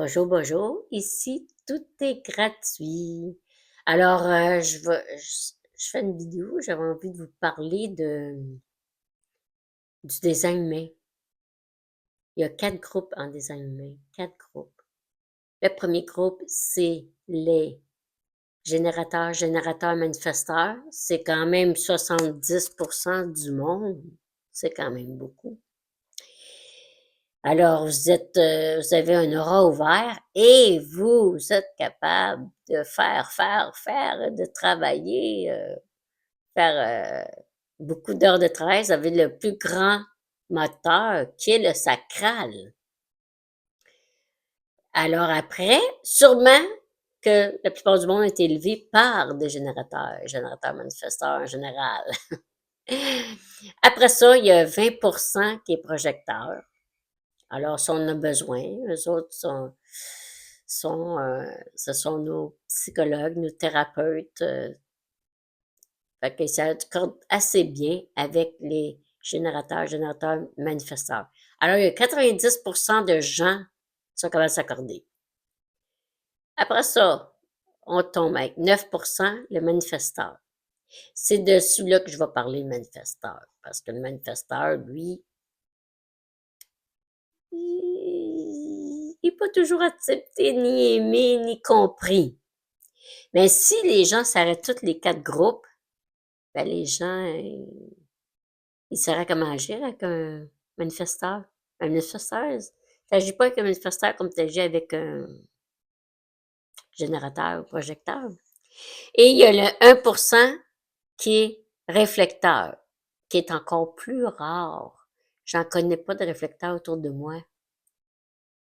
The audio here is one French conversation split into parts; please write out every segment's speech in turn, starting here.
Bonjour, bonjour. Ici, tout est gratuit. Alors, je fais une vidéo. J'avais envie de vous parler du design humain. Il y a 4 groupes en design humain. 4 groupes. Le premier groupe, c'est les générateurs, manifesteurs. C'est quand même 70% du monde. C'est quand même beaucoup. Alors, vous avez un aura ouvert et vous êtes capable de faire, de travailler, faire beaucoup d'heures de travail. Vous avez le plus grand moteur qui est le sacral. Alors après, sûrement que la plupart du monde est élevé par des générateurs manifesteurs en général. Après ça, il y a 20% qui est projecteur. Alors, si on a besoin, eux autres ce sont nos psychologues, nos thérapeutes. Fait que ça accorde assez bien avec les générateurs, manifesteurs. Alors, il y a 90% de gens qui sont capables de s'accorder. Après ça, on tombe avec 9% le manifesteur. C'est de celui-là que je vais parler, le manifesteur. Parce que le manifesteur, lui, il n'est pas toujours accepté, ni aimé, ni compris. Mais si les gens s'arrêtent tous les 4 groupes, ben les gens, ils sauraient comment agir avec un manifesteur. Un manifesteur, t'agis pas avec un manifesteur comme t'agis avec un générateur ou projecteur. Et il y a le 1% qui est réflecteur, qui est encore plus rare. J'en connais pas de réflecteur autour de moi.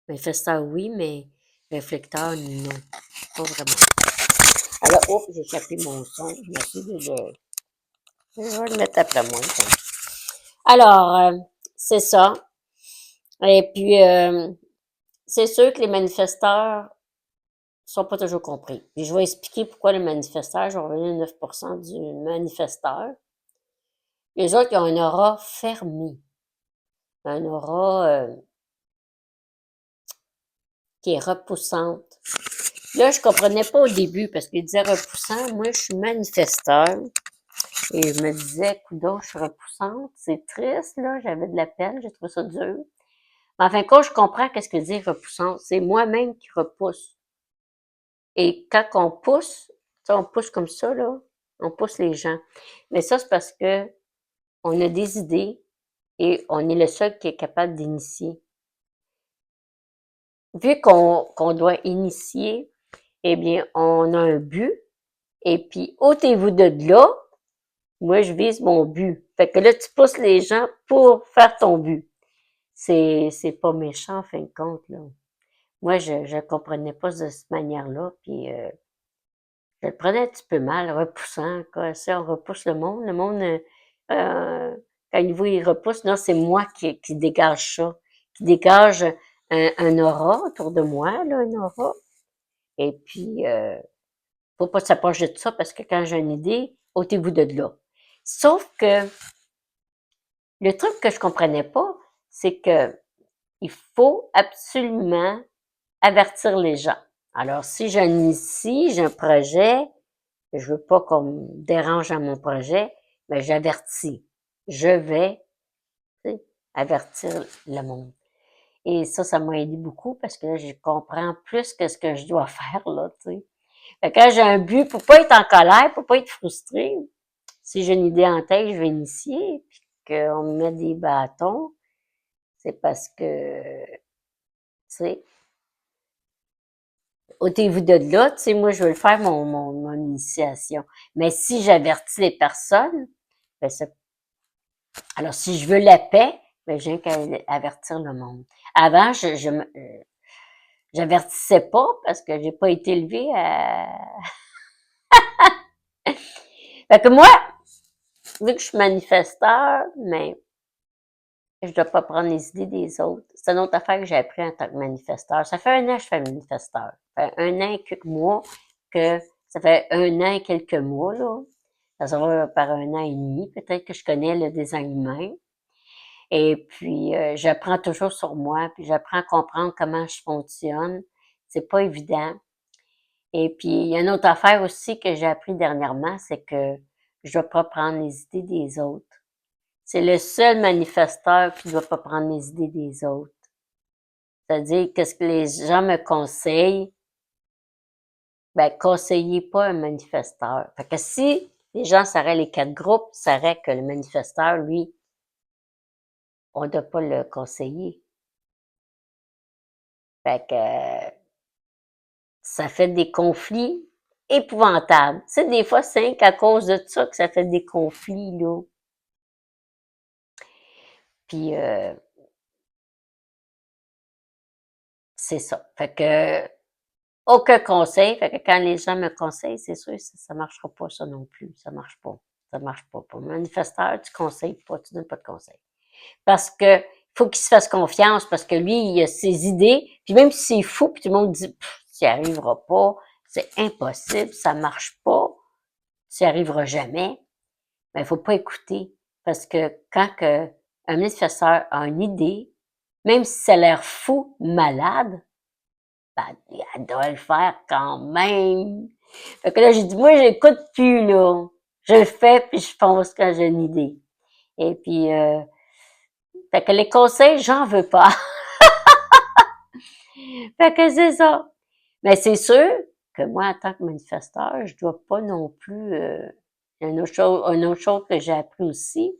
Manifesteur, oui, mais réflecteur, non. Pas vraiment. Alors, oh, j'ai échappé mon son. Je m'excuse je vais le mettre après moi. Alors, c'est ça. Et puis, c'est sûr que les manifesteurs sont pas toujours compris. Puis je vais expliquer pourquoi les manifesteurs, je vais revenir à 9% du manifesteur. Les autres, ils ont un aura fermé. Un aura qui est repoussante. Là, je comprenais pas au début parce qu'il disait repoussant. Moi, je suis manifesteur. Et je me disais, coudonc, je suis repoussante. C'est triste, là. J'avais de la peine. J'ai trouvé ça dur. Mais en fin de compte, je comprends qu'est-ce que dit repoussante. C'est moi-même qui repousse. Et quand on pousse, tu sais, on pousse comme ça, là. On pousse les gens. Mais ça, c'est parce que on a des idées et on est le seul qui est capable d'initier. Vu qu'on doit initier, eh bien, on a un but. Et puis, ôtez-vous de là, moi, je vise mon but. Fait que là, tu pousses les gens pour faire ton but. C'est pas méchant, en fin de compte, là. Moi, je comprenais pas de cette manière-là, puis je le prenais un petit peu mal, repoussant, quoi. Ça, on repousse le monde. Le monde, quand il repousse, non, c'est moi qui dégage ça, qui dégage un aura autour de moi, là, un aura. Et puis, faut pas s'approcher de ça parce que quand j'ai une idée, ôtez-vous de là. Sauf que le truc que je comprenais pas, c'est que il faut absolument avertir les gens. Alors, si j'ai un projet, je veux pas qu'on me dérange à mon projet, mais j'avertis. Je vais, tu sais, avertir le monde. Et ça m'a aidé beaucoup parce que là, je comprends plus que ce que je dois faire, là, tu sais. Fait que quand j'ai un but, pour pas être en colère, pour pas être frustré, si j'ai une idée en tête, je vais initier, puis qu'on me met des bâtons, c'est parce que, tu sais, ôtez-vous de là, tu sais, moi, je veux le faire, mon initiation. Mais si j'avertis les personnes, ben, alors si je veux la paix, ben, j'ai qu'à avertir le monde. Avant, j'avertissais pas parce que j'ai pas été élevée à... Fait que moi, vu que je suis manifesteur, mais je dois pas prendre les idées des autres. C'est une autre affaire que j'ai appris en tant que manifesteur. Ça fait 1 an que je fais manifesteur. Ça fait 1 an et quelques mois que... Ça fait 1 an et quelques mois, là. Ça va par 1 an et demi. Peut-être que je connais le design humain. Et puis, j'apprends toujours sur moi, puis j'apprends à comprendre comment je fonctionne. c'est pas évident. Et puis, il y a une autre affaire aussi que j'ai appris dernièrement, c'est que je dois pas prendre les idées des autres. C'est le seul manifesteur qui doit pas prendre les idées des autres. C'est-à-dire, qu'est-ce que les gens me conseillent, ben, conseillez pas un manifesteur. Fait que si les gens seraient les 4 groupes, seraient que le manifesteur, lui, on doit pas le conseiller. Fait que ça fait des conflits épouvantables. Tu sais, des fois, c'est qu'à cause de ça que ça fait des conflits, là. Puis, c'est ça. Fait que, aucun conseil. Fait que quand les gens me conseillent, c'est sûr, ça marchera pas, ça non plus. Ça marche pas. Ça marche pas. Pour un manifesteur, tu conseilles pas, tu donnes pas de conseils. Parce que, faut qu'il se fasse confiance, parce que lui, il a ses idées, puis même si c'est fou, puis tout le monde dit, tu n'y arriveras pas, c'est impossible, ça marche pas, tu n'y arriveras jamais, ben, il faut pas écouter. Parce que quand que un manifesteur a une idée, même si ça a l'air fou, malade, ben, elle doit le faire quand même. Fait que là, j'ai dit, moi, j'écoute plus, là. Je le fais, puis je pense quand j'ai une idée. Et puis, fait que les conseils, j'en veux pas. Fait que c'est ça. Mais c'est sûr que moi, en tant que manifesteur, je dois pas non plus, une autre chose que j'ai appris aussi,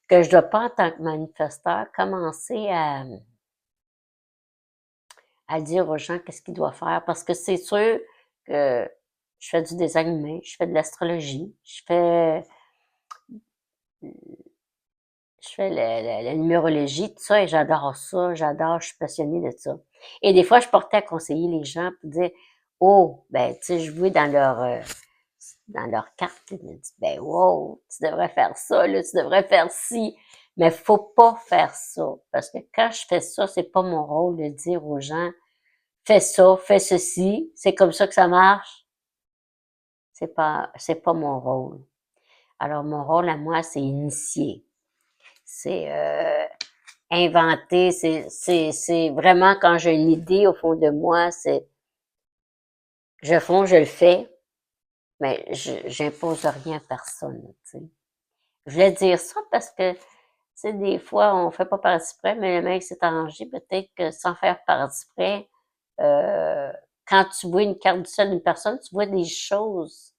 que je dois pas, en tant que manifesteur, commencer à dire aux gens qu'est-ce qu'ils doivent faire. Parce que c'est sûr que je fais du design humain, je fais de l'astrologie, je fais la numérologie, tout ça, et j'adore ça, je suis passionnée de ça. Et des fois, je portais à conseiller les gens pour dire, oh, ben, tu sais, je vois dans leur carte, ils me disent, ben, wow, tu devrais faire ça, là, tu devrais faire ci. Mais faut pas faire ça. Parce que quand je fais ça, c'est pas mon rôle de dire aux gens, fais ça, fais ceci, c'est comme ça que ça marche. C'est pas mon rôle. Alors, mon rôle à moi, c'est initier. C'est, inventer, c'est vraiment quand j'ai une idée au fond de moi, je le fais, mais j'impose rien à personne, tu sais. Je voulais dire ça parce que, tu sais, des fois, on fait pas par exprès, mais le mec s'est arrangé, peut-être que sans faire par exprès, euh, quand tu vois une carte du ciel d'une personne, tu vois des choses.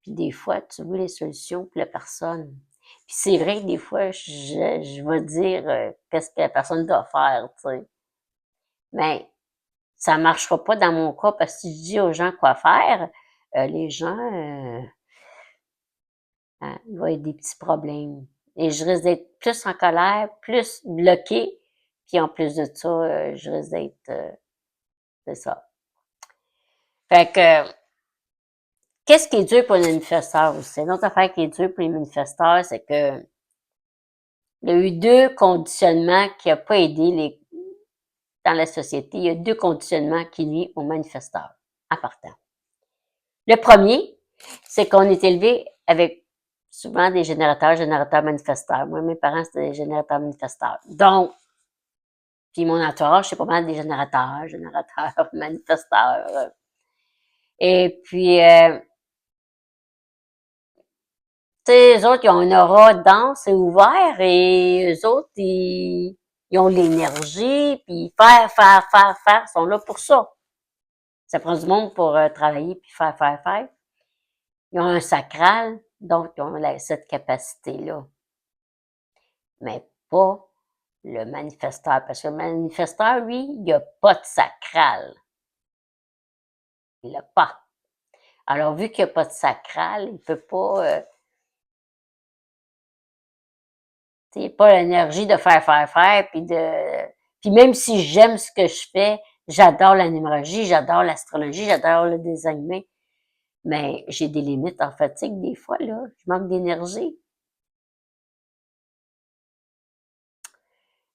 Puis des fois, tu vois les solutions pour la personne. Puis c'est vrai que des fois, je vais dire qu'est-ce que la personne doit faire, tu sais. Mais ça marchera pas dans mon cas parce que si je dis aux gens quoi faire, les gens, hein, il va y avoir des petits problèmes. Et je risque d'être plus en colère, plus bloquée, puis en plus de ça, je risque d'être, c'est ça. Fait que, qu'est-ce qui est dur pour les manifesteurs aussi? Une autre affaire qui est dure pour les manifesteurs, c'est que il y a eu deux conditionnements qui n'ont pas aidé dans la société. Il y a deux conditionnements qui nuisent aux manifesteurs, en partant. Le premier, c'est qu'on est élevé avec souvent des générateurs manifesteurs. Moi, mes parents, c'était des générateurs manifesteurs. Donc, puis mon entourage, c'est pas mal des générateurs manifesteurs. Et puis, tu sais, eux autres, ils ont un aura dense et ouvert et eux autres, ils ont l'énergie, puis faire, ils sont là pour ça. Ça prend du monde pour travailler puis faire. Ils ont un sacral, donc ils ont cette capacité-là. Mais pas le manifesteur, parce que le manifesteur, lui, il n'a pas de sacral. Il l'a pas. Alors, vu qu'il n'y a pas de sacral, il peut pas, il n'a pas l'énergie de faire, puis même si j'aime ce que je fais, j'adore la numérologie, j'adore l'astrologie, j'adore le design humain, mais j'ai des limites en fatigue des fois, là. Je manque d'énergie.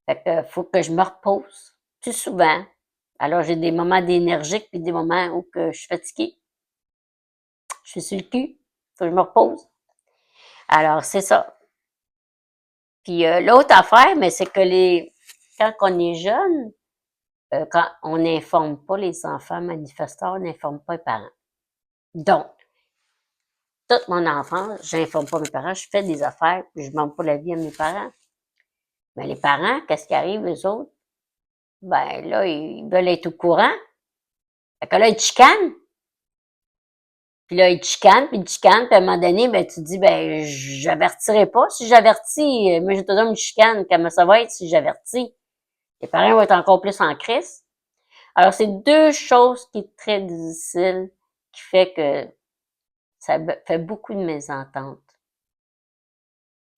Fait que faut que je me repose plus souvent. Alors, j'ai des moments d'énergie puis des moments où que je suis fatiguée. Je suis sur le cul. Faut que je me repose. Alors, c'est ça. Puis l'autre affaire, mais c'est que quand on est jeune, quand on n'informe pas les enfants manifestants, on n'informe pas les parents. Donc, toute mon enfance, j'informe pas mes parents, je fais des affaires, puis je demande pas l'avis à mes parents. Mais les parents, qu'est-ce qui arrive, eux autres? Ben là, ils veulent être au courant. Fait que là, ils te chicanent. Puis là, ils te chicanent, puis à un moment donné, ben, tu te dis, ben, j'avertirai pas. Si j'avertis, moi, j'ai toujours une chicane. Comment ça va être si j'avertis? Les parents vont être encore plus en crise. Alors, c'est deux choses qui sont très difficiles, qui fait que ça fait beaucoup de mésententes.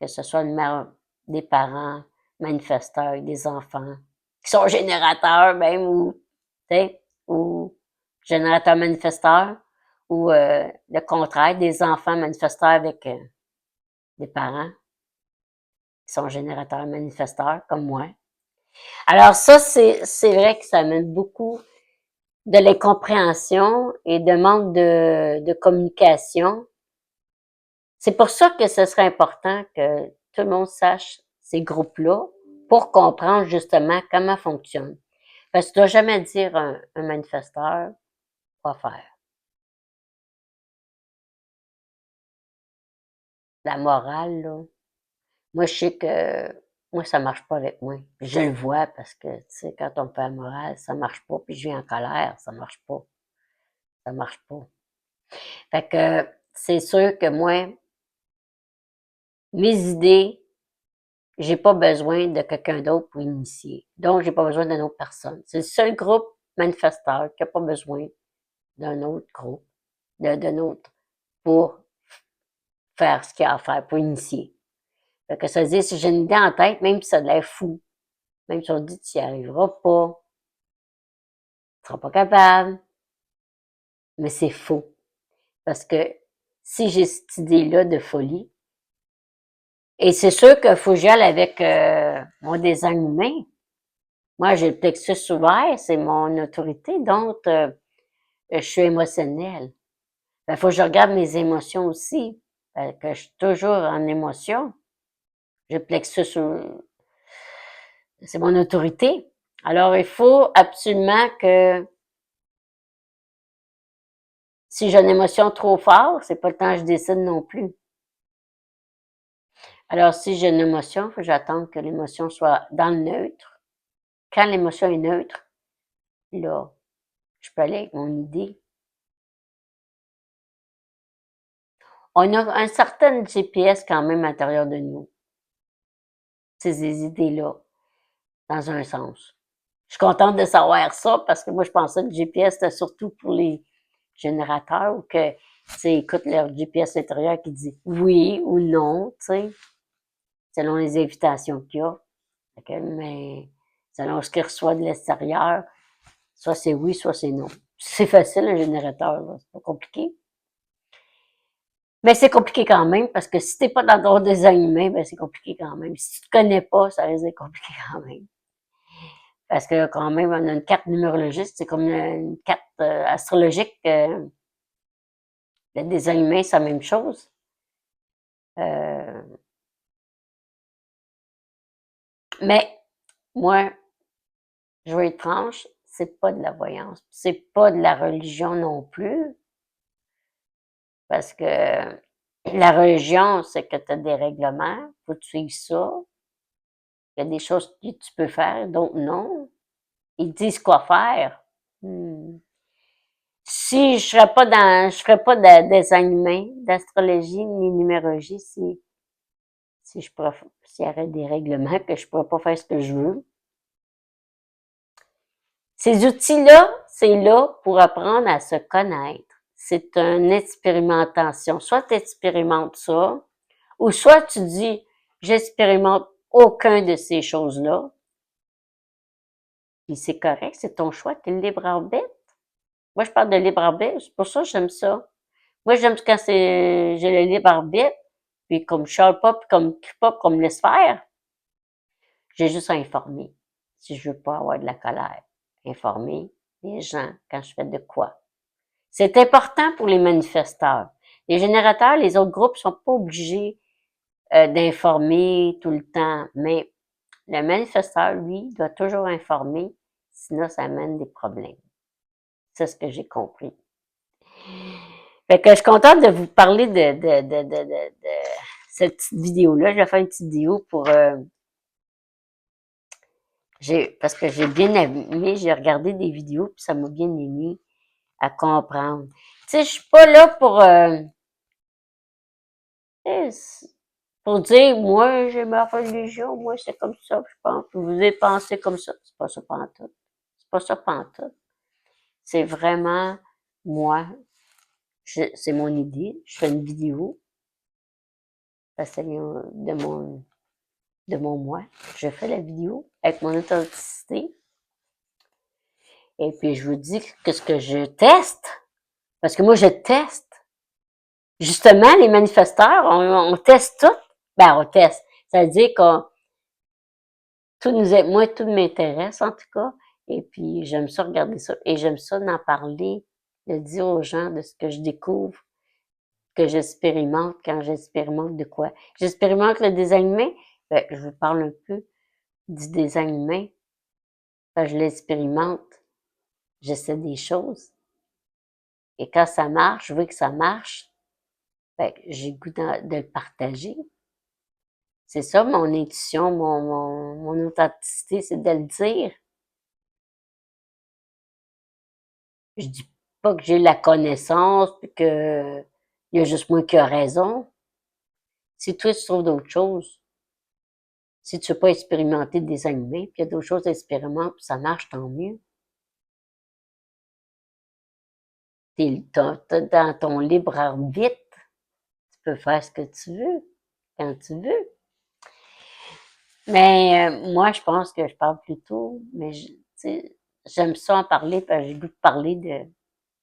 Que ce soit le mère des parents, manifesteurs, des enfants, qui sont générateurs même, ou, tu sais, ou générateurs manifesteurs, ou le contraire, des enfants manifesteurs avec des parents qui sont générateurs manifesteurs, comme moi. Alors ça, c'est vrai que ça amène beaucoup de l'incompréhension et de manque de communication. C'est pour ça que ce serait important que tout le monde sache ces groupes-là pour comprendre justement comment fonctionne. Parce que tu dois jamais dire à un manifesteur quoi faire. La morale, là, moi, je sais que moi, ça marche pas avec moi. Je le vois parce que, tu sais, quand on fait la morale, ça marche pas, puis je viens en colère, ça marche pas. Ça marche pas. Fait que c'est sûr que moi, mes idées, j'ai pas besoin de quelqu'un d'autre pour initier. Donc, j'ai pas besoin d'une autre personne. C'est le seul groupe manifesteur qui a pas besoin d'un autre groupe, d'un autre pour faire ce qu'il y a à faire, pour initier. Fait que ça veut dire, si j'ai une idée en tête, même si ça a l'air fou, même si on dit tu n'y arriveras pas, tu seras pas capable, mais c'est faux. Parce que si j'ai cette idée-là de folie, et c'est sûr qu'il faut que j'y aille avec mon design humain. Moi, j'ai le plexus ouvert, c'est mon autorité, donc je suis émotionnelle. Il faut que je regarde mes émotions aussi, que je suis toujours en émotion. J'ai le plexus, c'est mon autorité. Alors, il faut absolument que si j'ai une émotion trop forte, c'est pas le temps que je décide non plus. Alors, si j'ai une émotion, il faut que j'attende que l'émotion soit dans le neutre. Quand l'émotion est neutre, là, je peux aller avec mon idée. On a un certain GPS quand même à l'intérieur de nous. C'est ces idées-là, dans un sens. Je suis contente de savoir ça parce que moi, je pensais que le GPS, c'était surtout pour les générateurs ou que, tu sais, écoutent leur GPS intérieur qui dit oui ou non, tu sais, selon les invitations qu'il y a. Mais selon ce qu'il reçoit de l'extérieur, soit c'est oui, soit c'est non. C'est facile, un générateur, là. C'est pas compliqué. Mais c'est compliqué quand même, parce que si t'es pas dans ton design humain, ben c'est compliqué quand même. Si tu te connais pas, ça risque d'être compliqué quand même. Parce que quand même, on a une carte numérologique, c'est comme une carte astrologique. Le design humain, c'est la même chose. Euh, mais moi, je vais être franche, c'est pas de la voyance. C'est pas de la religion non plus. Parce que la religion, c'est que tu as des règlements, faut que tu suives ça. Il y a des choses que tu peux faire, d'autres non. Ils disent quoi faire. Hmm. Si je ferais pas de design humain, d'astrologie ni numérologie, s'il y aurait des règlements que je pourrais pas faire ce que je veux. Ces outils-là, c'est là pour apprendre à se connaître. C'est une expérimentation. Soit tu expérimentes ça, ou soit tu dis, j'expérimente aucun de ces choses-là. Puis c'est correct, c'est ton choix, t'es le libre arbitre. Moi, je parle de libre arbitre, c'est pour ça que j'aime ça. Moi, j'aime quand j'ai le libre arbitre, puis comme je chiale pas, puis comme je crie pas, puis comme me laisse faire, j'ai juste à informer. Si je veux pas avoir de la colère, informer les gens quand je fais de quoi. C'est important pour les manifesteurs. Les générateurs, les autres groupes sont pas obligés d'informer tout le temps, mais le manifesteur, lui, doit toujours informer Sinon, ça amène des problèmes. C'est ce que j'ai compris. Fait que je suis contente de vous parler de cette petite vidéo-là. Je vais faire une petite vidéo pour... parce que j'ai bien aimé, j'ai regardé des vidéos, puis ça m'a bien aimé à comprendre. Tu sais, je suis pas là pour dire, moi, j'ai ma religion, moi, c'est comme ça, je pense. Vous devez penser comme ça. C'est pas ça pantoute. C'est pas ça pantoute. C'est vraiment moi. C'est mon idée. Je fais une vidéo. Ça vient de mon moi. Je fais la vidéo avec mon authenticité. Et puis, je vous dis que ce que je teste, parce que moi, je teste. Justement, les manifesteurs, on teste tout. Ben, on teste. Ça veut dire qu'on, moi, tout m'intéresse, en tout cas. Et puis, j'aime ça regarder ça. Et j'aime ça d'en parler, de dire aux gens de ce que je découvre, que j'expérimente quand j'expérimente de quoi. J'expérimente le design humain. Ben, je vous parle un peu du design humain. Quand je l'expérimente, j'essaie des choses. Et quand ça marche, je veux que ça marche, ben, j'ai le goût de le partager. C'est ça, mon intuition, mon authenticité, c'est de le dire. Je dis pas que j'ai la connaissance, puis que il y a juste moi qui a raison. Si toi, tu trouves d'autres choses, si tu veux pas expérimenter des animés, puis il y a d'autres choses à expérimenter, puis ça marche, tant mieux. Dans ton libre arbitre, tu peux faire ce que tu veux, quand tu veux. Mais moi, je pense que je parle plus tôt, mais j'aime ça en parler, parce que j'ai le goût de parler de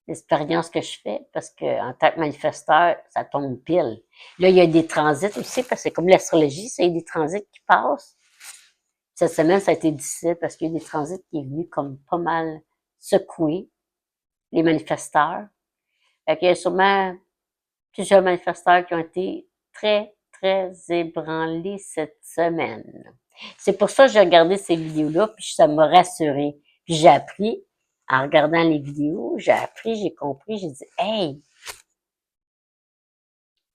l'expérience que je fais, parce que en tant que manifesteur, ça tombe pile. Là, il y a des transits aussi, parce que c'est comme l'astrologie, ça, il y a des transits qui passent. Cette semaine, ça a été difficile parce qu'il y a des transits qui est venu comme pas mal secouer les manifesteurs. Fait qu'il y a sûrement plusieurs manifesteurs qui ont été très, très ébranlés cette semaine. C'est pour ça que j'ai regardé ces vidéos-là, puis ça m'a rassurée. Puis j'ai appris, en regardant les vidéos, j'ai appris, j'ai compris, j'ai dit, hey,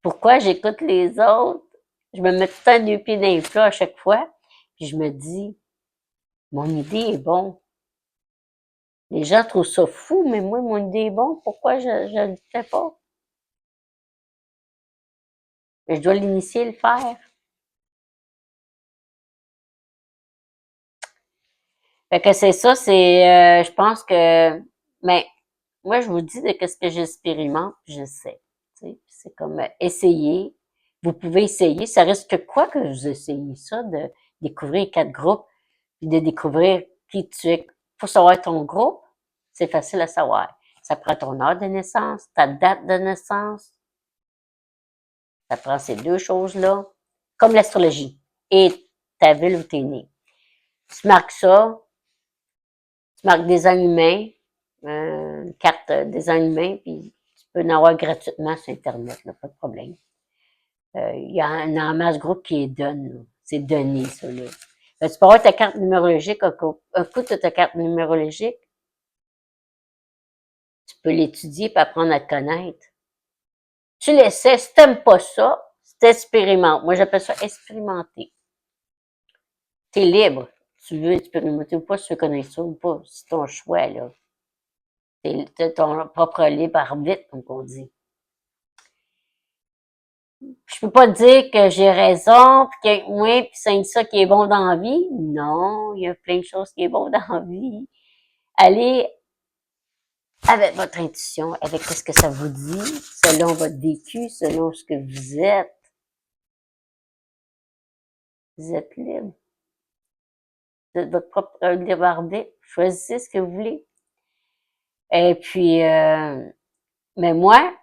pourquoi j'écoute les autres? Je me mets tout le temps deux pieds dans les plats à chaque fois, puis je me dis, mon idée est bonne. Les gens trouvent ça fou, mais moi, mon idée est bonne, pourquoi je ne le fais pas? Mais je dois l'initier et le faire. Fait que c'est ça, je pense que, mais moi, je vous dis de qu'est-ce que j'expérimente, puis je sais. C'est comme essayer. Vous pouvez essayer. Ça risque que quoi que vous essayez ça, de découvrir 4 groupes, puis de découvrir qui tu es. Pour savoir ton groupe, c'est facile à savoir. Ça prend ton heure de naissance, ta date de naissance. Ça prend ces deux choses-là, comme l'astrologie, et ta ville où tu es né. Tu marques ça, tu marques des humains, une carte des humains, puis tu peux en avoir gratuitement sur Internet, là, pas de problème. Il y a un masse groupe qui est donne, là. C'est donné, ça, là. Tu peux avoir ta carte numérologique, un coup de ta carte numérologique, tu peux l'étudier et apprendre à te connaître. Tu l'essaies, si t'aimes pas ça, tu expérimentes. Moi, j'appelle ça expérimenter. T'es libre. Tu veux expérimenter ou pas, si tu veux connaître ça ou pas. C'est ton choix, là. T'as ton propre libre arbitre, comme on dit. Je peux pas dire que j'ai raison, puis que moi, puis c'est ça qui est bon dans la vie. Non, il y a plein de choses qui est bon dans la vie. Allez avec votre intuition, avec ce que ça vous dit, selon votre vécu, selon ce que vous êtes. Vous êtes libre. Vous êtes votre propre libre arbitre. Choisissez ce que vous voulez. Et puis, mais moi,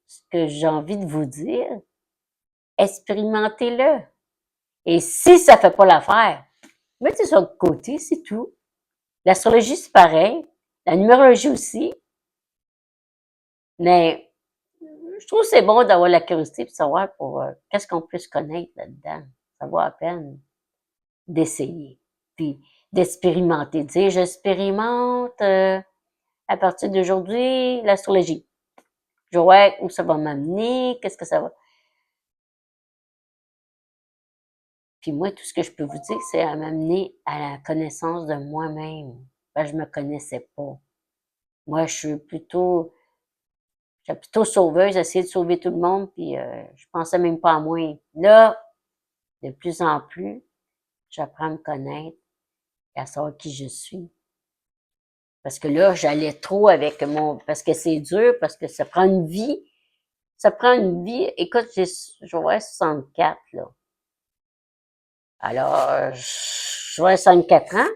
ce que j'ai envie de vous dire, expérimentez-le. Et si ça fait pas l'affaire, mettez ça de côté, c'est tout. L'astrologie, c'est pareil. La numérologie aussi. Mais je trouve que c'est bon d'avoir la curiosité de savoir pour qu'est-ce qu'on peut se connaître là-dedans. Ça vaut la peine d'essayer. Puis d'expérimenter. Dire, j'expérimente à partir d'aujourd'hui l'astrologie. Je vois où ça va m'amener, qu'est-ce que ça va. Puis moi, tout ce que je peux vous dire, c'est à m'amener à la connaissance de moi-même. Ben, je me connaissais pas. Moi, j'étais plutôt sauveuse, j'essayais de sauver tout le monde, puis je pensais même pas à moi. Là, de plus en plus, j'apprends à me connaître et à savoir qui je suis. Parce que là, j'allais trop avec parce que c'est dur, parce que ça prend une vie. Ça prend une vie. Écoute, j'aurais 64, là. Alors, j'aurais 64 ans.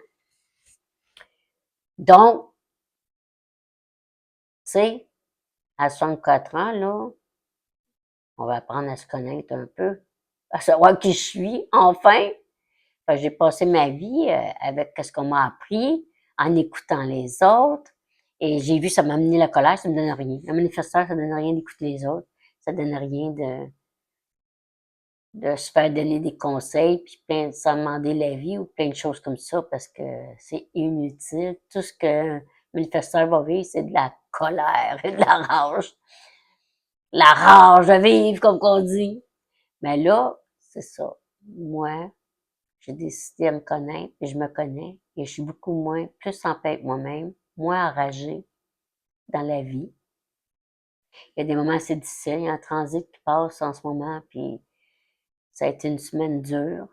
Donc, tu sais, à 64 ans, là, on va apprendre à se connaître un peu, à savoir qui je suis, enfin. J'ai passé ma vie avec ce qu'on m'a appris, en écoutant les autres. Et j'ai vu, ça m'a amené la colère, ça me donne rien. Un manifesteur, ça donne rien d'écouter les autres. Ça donne rien de se faire donner des conseils, puis plein de s'en demander l'avis ou plein de choses comme ça, parce que c'est inutile. Tout ce qu'un manifesteur va vivre, c'est de la colère et de la rage. La rage à vivre, comme qu'on dit. Mais là, c'est ça. Moi, j'ai décidé à me connaître, et je me connais, et je suis beaucoup plus en paix avec moi-même, moins enragée dans la vie. Il y a des moments assez difficiles, il y a un transit qui passe en ce moment, puis ça a été une semaine dure.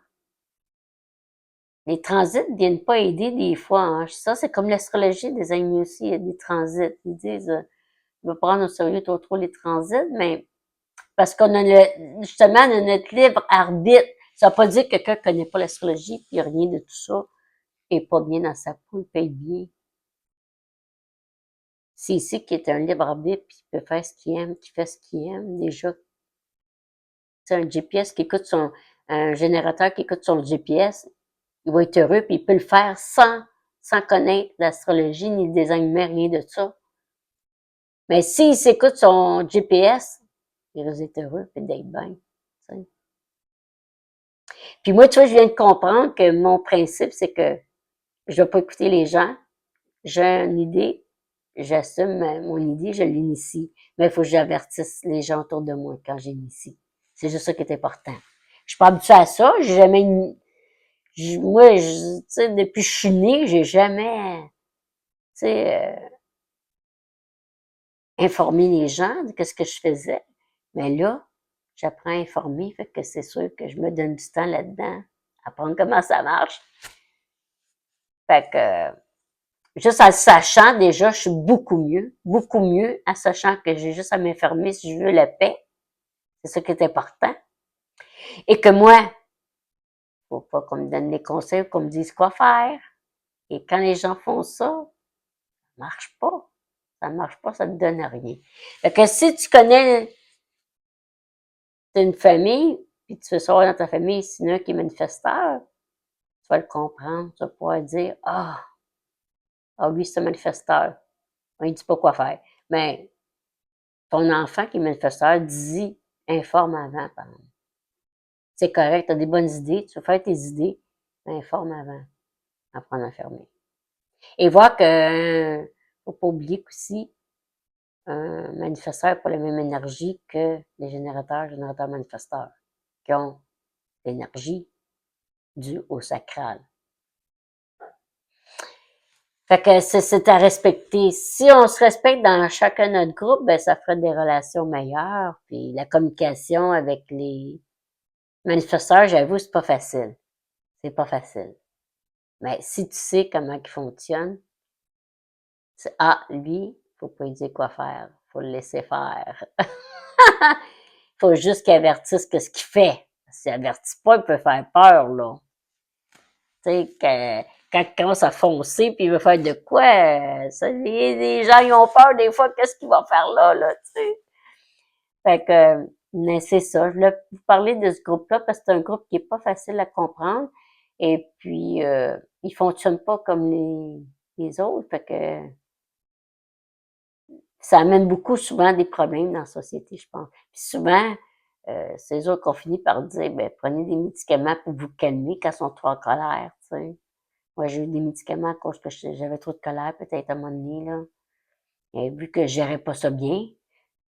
Les transits ne viennent pas aider des fois, hein. Ça, c'est comme l'astrologie des amis aussi, il y a des transits. Ils disent, on va prendre au sérieux trop les transits, mais parce qu'on a justement, on a notre libre arbitre. Ça ne veut pas dire que quelqu'un ne connaît pas l'astrologie, puis il n'y a rien de tout ça, et pas bien dans sa peau, il paye bien. C'est ici qu'il est un libre arbitre, puis il peut faire ce qu'il aime, qu'il fait ce qu'il aime. Déjà, c'est un GPS qui écoute un générateur qui écoute son GPS, il va être heureux, puis il peut le faire sans connaître l'astrologie, ni le design humain, rien de ça. Mais s'il s'écoute son GPS, il va être heureux, puis d'être bien. T'sais. Puis moi, tu vois, je viens de comprendre que mon principe, c'est que je ne vais pas écouter les gens. J'ai une idée, j'assume mon idée, je l'initie. Mais il faut que j'avertisse les gens autour de moi quand j'initie. C'est juste ça qui est important. Je suis pas habituée à ça. J'ai jamais, moi, tu sais, depuis que je suis née, j'ai jamais, tu sais, informé les gens de ce que je faisais. Mais là, j'apprends à informer, fait que c'est sûr que je me donne du temps là-dedans, apprendre comment ça marche. Fait que, juste en le sachant, déjà, je suis beaucoup mieux, en sachant que j'ai juste à m'informer si je veux la paix. C'est ça qui est important. Et que moi, faut pas qu'on me donne des conseils, qu'on me dise quoi faire. Et quand les gens font ça, ça marche pas. Ça marche pas, ça te donne rien. Fait que si tu connais une famille, puis tu veux savoir dans ta famille s'il y en a un qui est manifesteur, tu vas le comprendre. Tu vas pouvoir dire, lui, c'est un manifesteur. Il dit pas quoi faire. Mais ton enfant qui est manifesteur dit, informe avant, par exemple. C'est correct, tu as des bonnes idées, tu veux faire tes idées, mais informe avant, apprendre à fermer. Et voir que, faut pas oublier qu'aussi, un manifesteur n'a pas la même énergie que les générateurs manifesteurs, qui ont l'énergie due au sacral. Fait que c'est à respecter. Si on se respecte dans chacun de notre groupe, ben ça ferait des relations meilleures. Puis la communication avec les manifesteurs, j'avoue, c'est pas facile. C'est pas facile. Mais si tu sais comment ils fonctionnent, c'est lui, faut pas lui dire quoi faire. Faut le laisser faire. Faut juste qu'il avertisse que ce qu'il fait. S'il avertit pas, il peut faire peur, là. Tu sais, quand il commence à foncer puis il veut faire de quoi, les gens, ils ont peur des fois, qu'est-ce qu'il va faire là, tu sais. Fait que, mais c'est ça. Je voulais vous parler de ce groupe-là parce que c'est un groupe qui est pas facile à comprendre. Et puis, il fonctionne pas comme les autres. Fait que, ça amène beaucoup souvent des problèmes dans la société, je pense. Puis souvent, c'est eux autres qu'on finit par dire, ben, prenez des médicaments pour vous calmer quand ils sont trop en colère, tu sais. Moi, j'ai eu des médicaments à cause que j'avais trop de colère, peut-être à un moment donné, là. Et vu que je gérais pas ça bien,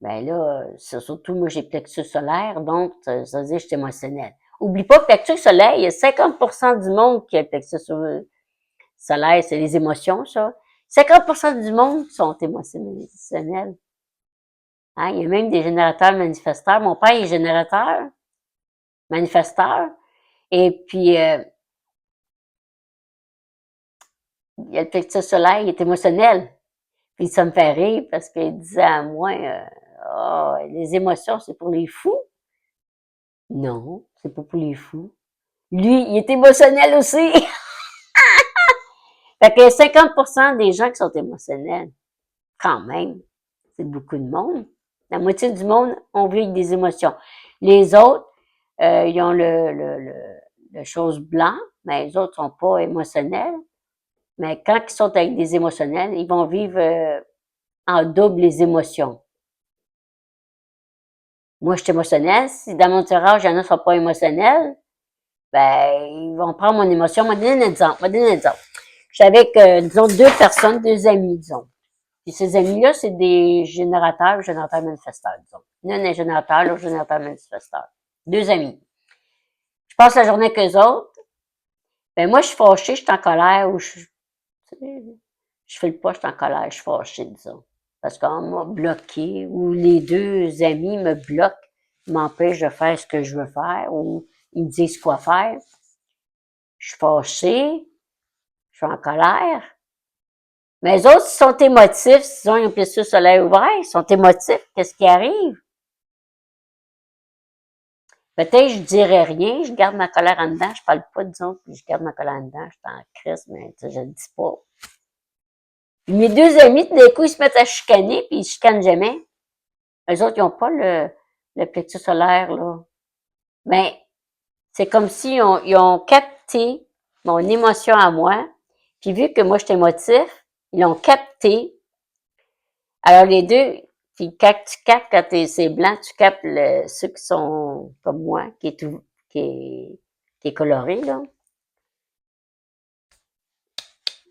ben là, c'est surtout, moi, j'ai plexus solaire, donc, ça veut dire que je suis émotionnelle. Oublie pas, plexus solaire, il y a 50% du monde qui a le plexus solaire, c'est les émotions, ça. 50% du monde sont émotionnels. Hein? Il y a même des générateurs manifesteurs. Mon père est générateur, manifesteur, et puis il a le plexus solaire, il est émotionnel. Puis ça me fait rire parce qu'il disait à moi, oh, les émotions, c'est pour les fous. Non, c'est pas pour les fous. Lui, il est émotionnel aussi. Fait que 50% des gens qui sont émotionnels, quand même, c'est beaucoup de monde. La moitié du monde ont vécu des émotions. Les autres, ils ont le chose blanc, mais les autres sont pas émotionnels. Mais quand ils sont avec des émotionnels, ils vont vivre en double les émotions. Moi, je suis émotionnelle. Si dans mon entourage, il y en a qui sont pas émotionnels, ben, ils vont prendre mon émotion. Je vais donner un exemple. Je suis avec, disons, deux personnes, deux amis, disons. Puis ces amis-là, c'est des générateurs manifesteurs, disons. L'un est générateur, l'autre générateur manifesteur. Deux amis. Je passe la journée avec eux autres. Ben, moi, je suis fâchée, je suis en colère, ou je fais le pas, je suis en colère, je suis fâchée, disons. Parce qu'on m'a bloqué, ou les deux amis me bloquent, m'empêchent de faire ce que je veux faire, ou ils me disent quoi faire. Je suis fâchée, je suis en colère. Mais les autres, ils sont émotifs, ils ont un plexus solaire ouvert, ils sont émotifs, qu'est-ce qui arrive? Peut-être je dirais rien, je garde ma colère en dedans, je parle pas, disons, puis je garde ma colère en dedans, je suis en crise, mais je le dis pas. Puis mes deux amis, tout d'un coup, ils se mettent à chicaner, puis ils chicanent jamais. Eux autres, ils ont pas le plexus solaire, là. Mais c'est comme si ils ont capté mon émotion à moi, puis vu que moi, je suis émotif, ils l'ont capté. Alors, les deux, puis quand tu captes, quand c'est blanc, tu captes ceux qui sont comme moi, qui est coloré, là.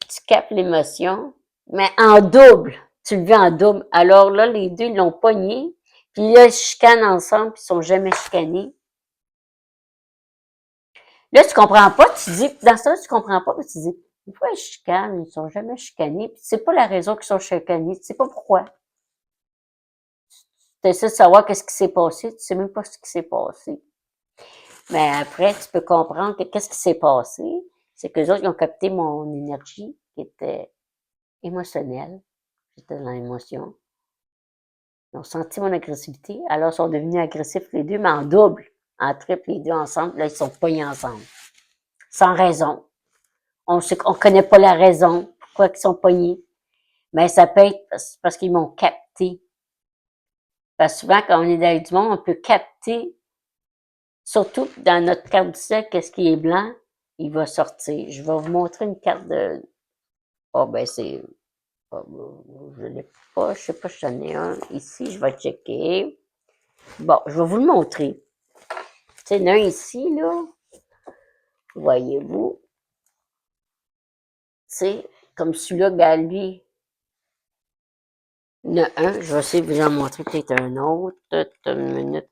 Tu captes l'émotion, mais en double. Tu le vis en double. Alors là, les deux, ils l'ont pogné, puis là, ils chicanent ensemble, puis ils sont jamais chicanés. Là, tu comprends pas, tu dis, dans ça, tu comprends pas, tu dis, pourquoi ils chicanent, ils sont jamais chicanés, puis tu sais pas la raison qu'ils sont chicanés, tu sais pas pourquoi. Tu essaies de savoir qu'est-ce qui s'est passé, tu sais même pas ce qui s'est passé. Mais après, tu peux comprendre que qu'est-ce qui s'est passé, c'est que les autres, ils ont capté mon énergie qui était émotionnelle. J'étais dans l'émotion. Ils ont senti mon agressivité, alors ils sont devenus agressifs les deux, mais en double, en triple, les deux ensemble. Là, ils sont pognés ensemble. Sans raison. On connaît pas la raison pourquoi ils sont pognés. Mais ça peut être parce qu'ils m'ont capté. Parce que souvent, quand on est dans du monde, on peut capter, surtout dans notre carte du ciel, qu'est-ce qui est blanc, il va sortir. Je vais vous montrer une carte de... Oh, ben c'est... Je l'ai pas, je sais pas si j'en ai un. Ici, je vais checker. Bon, je vais vous le montrer. Tu sais, il y en a un ici, là. Voyez-vous. Tu sais, comme celui-là, ben lui, il y en a un. Je vais essayer de vous en montrer peut-être un autre. Une minute.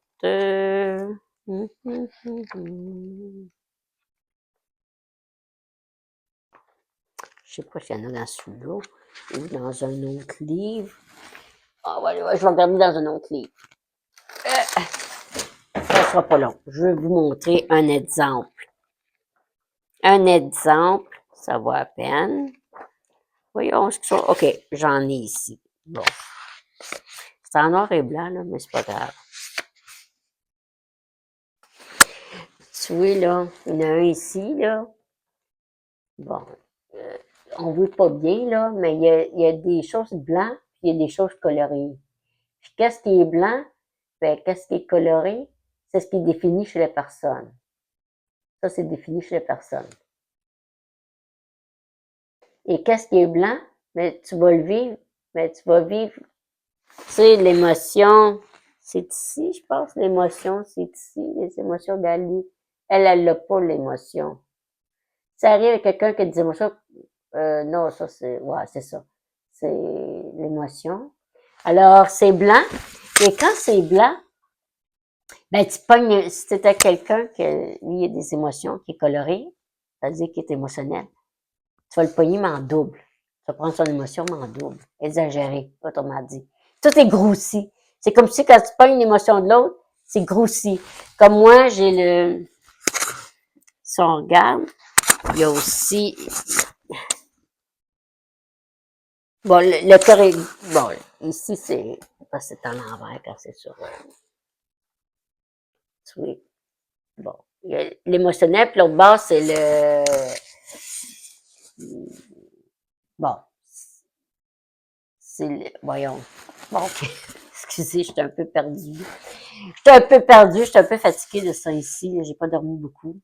Je sais pas s'il y en a dans celui-là ou dans un autre livre. Ah, ouais, je vais regarder dans un autre livre. Ça sera pas long. Je vais vous montrer un exemple. Un exemple, ça va à peine. Voyons ce qu'ils sont. OK, j'en ai ici. Bon. C'est en noir et blanc, là, mais c'est pas grave. Tu vois, là, il y en a un ici, là. Bon. On voit pas bien, là, mais il y a des choses blanches, puis il y a des choses colorées. Puis qu'est-ce qui est blanc? Ben, qu'est-ce qui est coloré? C'est ce qui est défini chez la personne. Ça, c'est défini chez la personne. Et qu'est-ce qui est blanc? Mais tu vas le vivre. Mais tu vas vivre. Tu sais, l'émotion, c'est ici, je pense. L'émotion, c'est ici. Les émotions d'Ali. Elle l'a pas, l'émotion. Ça arrive avec quelqu'un qui a des émotions, non, ça c'est ça. C'est l'émotion. Alors, c'est blanc. Et quand c'est blanc, ben, tu pognes, si t'es avec quelqu'un qui, lui, a des émotions, qui est coloré, c'est-à-dire qui est émotionnel, tu vas le pogner, mais en double. Tu vas prendre son émotion, mais en double. Exagéré, autrement dit. Tout est grossi. C'est comme si quand tu pognes une émotion de l'autre, c'est grossi. Comme moi, j'ai si on regarde, il y a aussi, bon, le cœur est, bon, ici, c'est en l'envers quand c'est sur, oui. Bon. Il y a l'émotionnel, puis l'autre bord, c'est bon, voyons. Bon, ok. Excusez, j'étais un peu perdue. J'étais un peu fatiguée de ça ici. J'ai pas dormi beaucoup.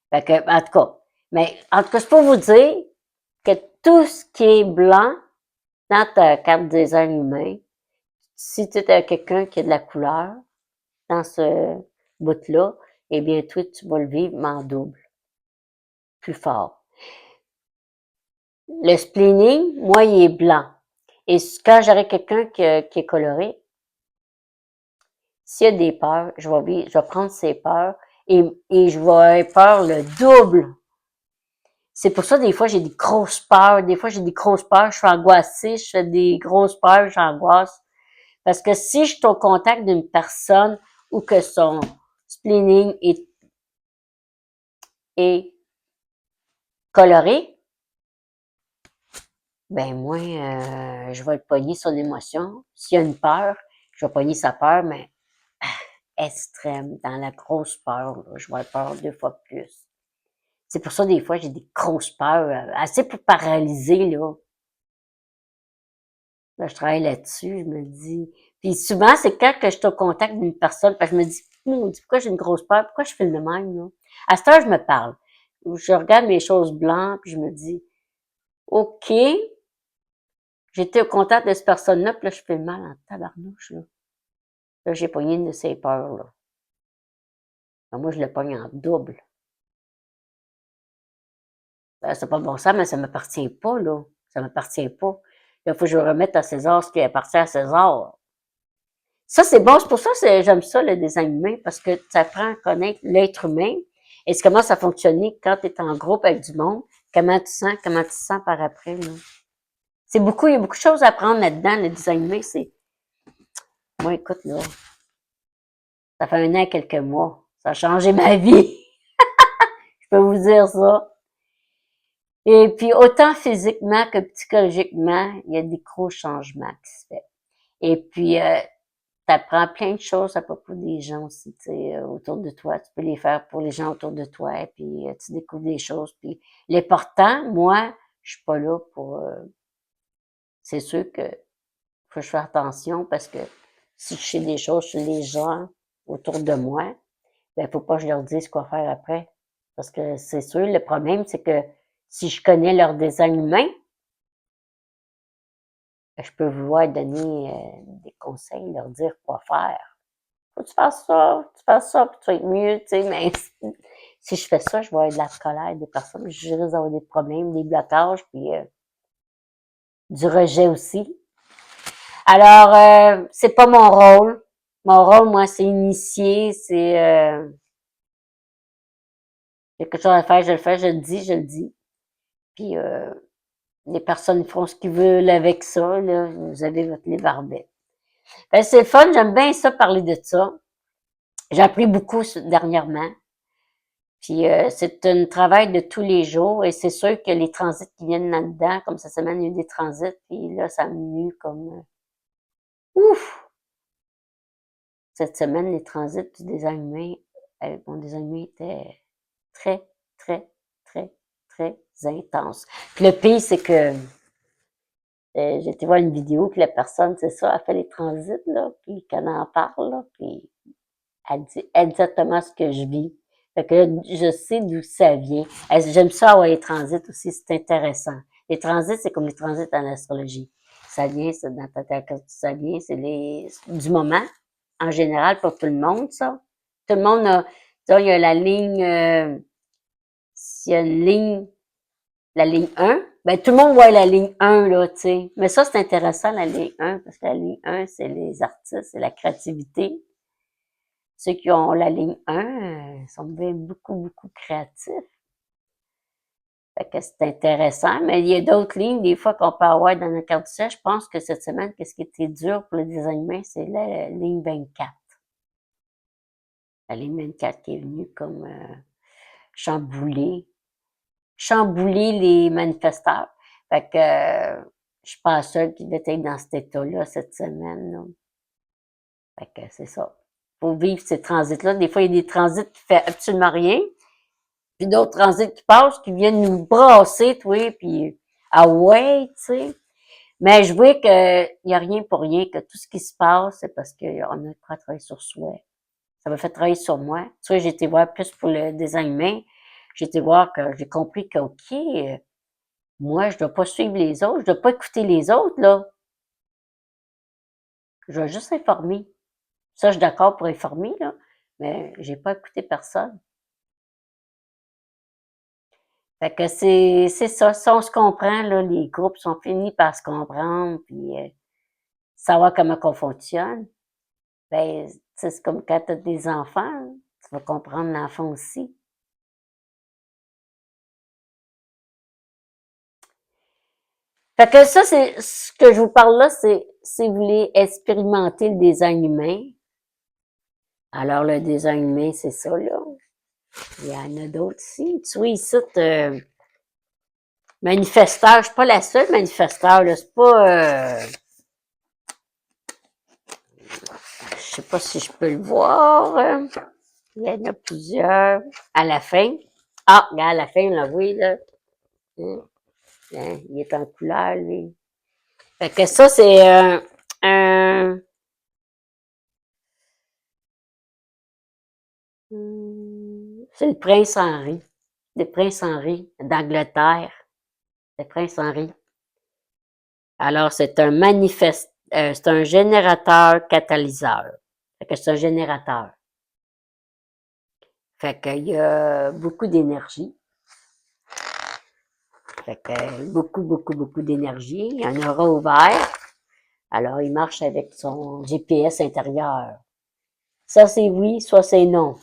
Fait que, en tout cas. Mais, en tout cas, c'est pour vous dire que tout ce qui est blanc dans ta carte design humain, si tu es quelqu'un qui a de la couleur dans ce bout-là, eh bien, toi, tu vas le vivre, mais en double. Plus fort. Le spleening, moi, il est blanc. Et quand j'aurai quelqu'un qui est coloré, s'il y a des peurs, je vais prendre ses peurs et je vais avoir peur le double. C'est pour ça, des fois, j'ai des grosses peurs. Des fois, j'ai des grosses peurs. Je suis angoissée. Je fais des grosses peurs. J'angoisse. Parce que si je suis au contact d'une personne ou que son spleening est coloré, ben moi, je vais le pogner sur l'émotion. S'il y a une peur, je vais pogner sa peur, mais extrême, dans la grosse peur, là, je vais avoir peur 2 fois plus. C'est pour ça, des fois, j'ai des grosses peurs, assez pour paralyser, là. Là, je travaille là-dessus, je me dis. Puis souvent, c'est quand que je suis au contact d'une personne, parce que je me dis, pourquoi j'ai une grosse peur? Pourquoi je fais le même, là? À cette heure, je me parle. Je regarde mes choses blanches, puis je me dis, OK, j'étais au contact de cette personne-là, puis là, je fais le mal en tabarnouche, là. Là, j'ai pogné une de ces peurs, là. Ben, moi, je le pogne en double. Ben, c'est pas bon ça, mais ça m'appartient pas, là. Ça m'appartient pas. Il faut que je remette à César ce qui appartient à César. Ça, c'est bon. C'est pour ça que j'aime ça, le design humain, parce que tu apprends à connaître l'être humain et comment ça fonctionne quand tu es en groupe avec du monde. Comment tu te sens par après, là. Il y a beaucoup de choses à apprendre là-dedans, le design humain. Moi, écoute, là, ça fait 1 an et quelques mois. Ça a changé ma vie. Je peux vous dire ça. Et puis, autant physiquement que psychologiquement, il y a des gros changements qui se font. Et puis, tu apprends plein de choses à propos des gens aussi, tu sais, autour de toi. Tu peux les faire pour les gens autour de toi, et puis tu découvres des choses. Puis l'important, moi, je suis pas là pour... c'est sûr que faut que je fasse attention parce que si je sais des choses sur les gens autour de moi, ben faut pas que je leur dise quoi faire après. Parce que c'est sûr, le problème, c'est que si je connais leur design humain, ben, je peux vouloir donner des conseils, leur dire quoi faire. Faut que tu fasses ça, puis tu vas être mieux, tu sais, mais si je fais ça, je vais avoir de la colère des personnes, je risque d'avoir des problèmes, des blocages, puis du rejet aussi. Alors, c'est pas mon rôle. Mon rôle, moi, c'est initier, c'est quelque chose à faire, je le fais, je le dis, je le dis. Puis les personnes font ce qu'ils veulent avec ça, là, vous avez votre livre arbet. Ben, c'est le fun, j'aime bien ça, parler de ça. J'ai appris beaucoup dernièrement. Puis c'est un travail de tous les jours et c'est sûr que les transits qui viennent là-dedans, comme cette semaine, il y a eu des transits, puis là, ça m'a eu comme ouf! Cette semaine, les transits du design humain, mon design humain était très, très, très, très intense. Puis le pire, c'est que j'ai été voir une vidéo que la personne, c'est ça, a fait les transits, là, puis qu'elle en parle, là, puis elle dit exactement ce que je vis. Fait que là, je sais d'où ça vient. J'aime ça avoir les transits aussi, c'est intéressant. Les transits, c'est comme les transits en astrologie. Ça vient, c'est dans ta tête, ça vient, c'est du moment. En général, pas tout le monde, ça. Tout le monde a, disons, il y a la ligne, s'il y a une ligne, la ligne 1, ben tout le monde voit la ligne 1, là, tu sais. Mais ça, c'est intéressant, la ligne 1, parce que la ligne 1, c'est les artistes, c'est la créativité. Ceux qui ont la ligne 1 sont bien beaucoup, beaucoup créatifs. Fait que c'est intéressant, mais il y a d'autres lignes, des fois, qu'on peut avoir dans notre carte du ciel. Je pense que cette semaine, qu'est-ce qui était dur pour le design humain, c'est la ligne 24. La ligne 24 qui est venue comme chambouler les manifestants. Fait que je suis pas seule qui devait être dans cet état-là cette semaine, là. Fait que c'est ça. Faut vivre ces transits-là. Des fois, il y a des transits qui font absolument rien, puis d'autres transits qui passent, qui viennent nous brasser, toi, puis ah ouais, tu sais. Mais je vois que il y a rien pour rien, que tout ce qui se passe, c'est parce qu'on a de quoi travailler sur soi. Ça m'a fait travailler sur moi. Tu vois, j'ai été voir plus pour le design humain. J'ai été voir que j'ai compris que, OK, moi, je dois pas suivre les autres, je dois pas écouter les autres, là. Je dois juste informer. Ça, je suis d'accord pour informer, là, mais j'ai pas écouté personne. Fait que c'est ça. Si on se comprend, là, les groupes sont finis par se comprendre, puis savoir comment on fonctionne. Ben, c'est comme quand tu as des enfants, tu vas comprendre l'enfant aussi. Fait que ça, c'est ce que je vous parle là, c'est si vous voulez expérimenter le design humain. Alors, le design humain, c'est ça, là. Il y en a d'autres ici. Tu vois, ici, manifesteur, je suis pas la seule manifesteur, là. C'est pas, je sais pas si je peux le voir. Il y en a plusieurs. À la fin. Ah, regarde, à la fin, on l'a vu, là. Hein, hein, il est en couleur, lui. Fait que ça, c'est un, c'est le prince Henri. Le prince Henri d'Angleterre. Le prince Henri. Alors, c'est un c'est un générateur catalyseur. Fait que c'est un générateur. Fait qu'il y a beaucoup d'énergie. Fait que beaucoup, beaucoup, beaucoup d'énergie. Il y a un aura ouvert. Alors, il marche avec son GPS intérieur. Ça, c'est oui, soit c'est non.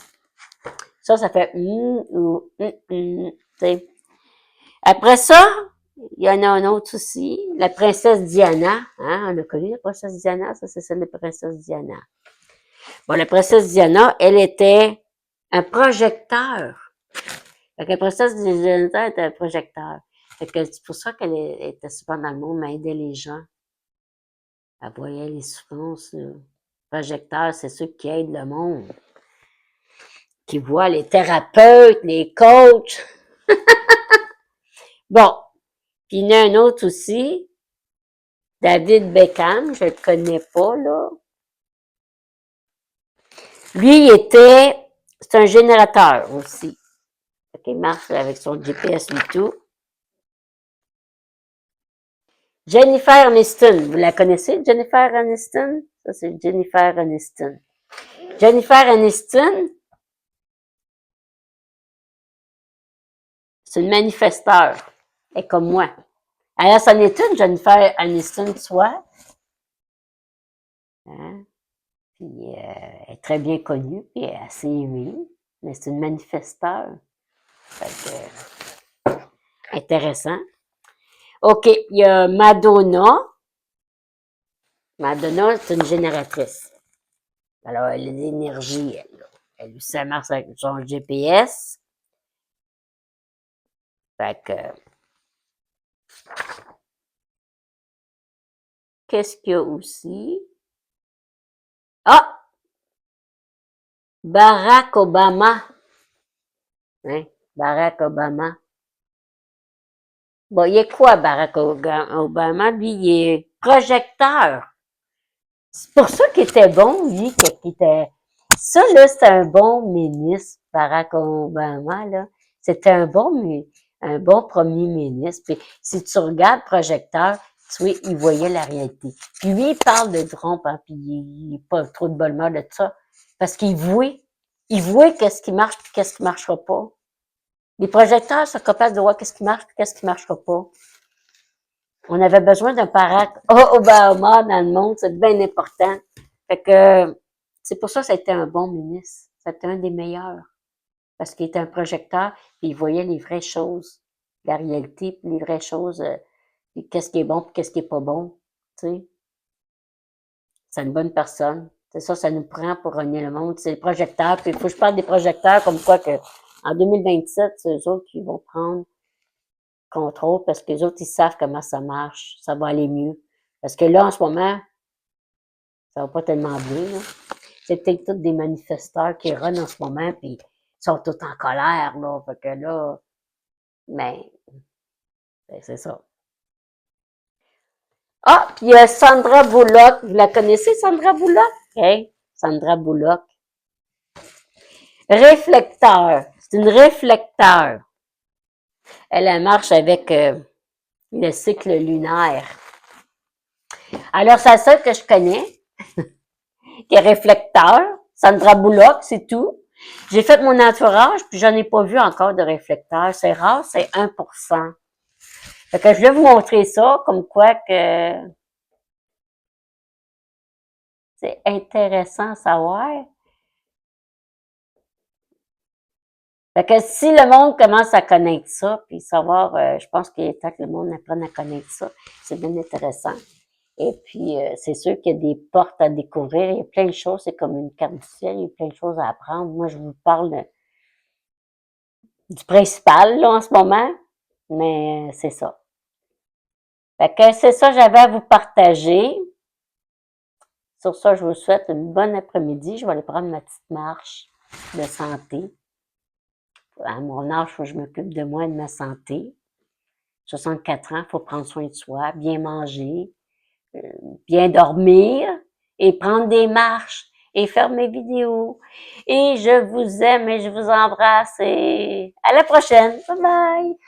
Ça fait ou t'sais. Après ça, il y en a un autre aussi, la princesse Diana. Hein, on a connu la princesse Diana, ça c'est celle de la princesse Diana. Bon, la princesse Diana, elle était un projecteur. Fait que la princesse Diana était un projecteur. Fait que c'est pour ça qu'elle était souvent dans le monde, mais elle aidait les gens. Elle voyait les souffrances. Projecteurs, c'est ceux qui aident le monde. Qui voient les thérapeutes, les coachs. Bon. Puis il y en a un autre aussi, David Beckham, je le connais pas, là. Lui, c'est un générateur aussi. Fait qu'il marche avec son GPS et tout. Jennifer Aniston, vous la connaissez, Jennifer Aniston? Ça, c'est Jennifer Aniston. Jennifer Aniston, c'est une manifesteur. Elle est comme moi. Alors, c'en est une, Jennifer Aniston, soit. Hein? Puis, elle est très bien connue, puis elle est assez aimée. Mais c'est une manifesteur. Fait que, intéressant. OK, il y a Madonna. Madonna, c'est une génératrice. Alors, elle a de l'énergie, elle, là. Elle lui ça marche avec son GPS. Fait que, qu'est-ce qu'il y a aussi? Ah! Barack Obama. Hein? Barack Obama. Bon, il est quoi, Barack Obama? Lui, il est projecteur. C'est pour ça qu'il était bon, lui, qu'il était... Ça, là, c'était un bon ministre, Barack Obama, là. C'était un bon premier ministre. Puis, si tu regardes Projecteur, tu vois, il voyait la réalité. Puis lui, il parle de Trump, hein, puis il n'est pas trop de bonne humeur de ça. Parce qu'il voit qu'est-ce qui marche puis qu'est-ce qui marchera pas. Les projecteurs sont capables de voir qu'est-ce qui marche et qu'est-ce qui marchera pas. On avait besoin d'un parent Obama dans le monde, c'est bien important. Fait que, c'est pour ça que c'était un bon ministre. C'était un des meilleurs. Parce qu'il était un projecteur, puis il voyait les vraies choses, la réalité, puis les vraies choses, puis qu'est-ce qui est bon, puis qu'est-ce qui est pas bon, tu sais. C'est une bonne personne. C'est ça, ça nous prend pour renier le monde. C'est les projecteurs, puis il faut que je parle des projecteurs comme quoi que en 2027, c'est eux autres qui vont prendre contrôle parce que les autres, ils savent comment ça marche. Ça va aller mieux. Parce que là, en ce moment, ça va pas tellement bien, là. C'est peut-être tous des manifestants qui run en ce moment, puis ils sont tous en colère, là. Fait que là, mais, c'est ça. Ah, puis il y a Sandra Bullock. Vous la connaissez, Sandra Bullock? Hey, Sandra Bullock. Réflecteur. C'est une réflecteur. Elle marche avec le cycle lunaire. Alors, c'est ça que je connais, qui est réflecteur. Sandra Bullock, c'est tout. J'ai fait mon entourage, puis j'en ai pas vu encore de réflecteur. C'est rare, c'est 1%. Fait que je vais vous montrer ça, comme quoi que c'est intéressant à savoir. Fait que si le monde commence à connaître ça, puis savoir, je pense qu'il est temps que le monde apprenne à connaître ça, c'est bien intéressant. Et puis, c'est sûr qu'il y a des portes à découvrir, il y a plein de choses, c'est comme une carte du ciel, il y a plein de choses à apprendre. Moi, je vous parle du principal, là, en ce moment, mais c'est ça. Fait que c'est ça, j'avais à vous partager. Sur ça, je vous souhaite une bonne après-midi. Je vais aller prendre ma petite marche de santé. À mon âge, il faut que je m'occupe de moi et de ma santé. 64 ans, il faut prendre soin de soi, bien manger, bien dormir et prendre des marches et faire mes vidéos. Et je vous aime et je vous embrasse et à la prochaine. Bye bye!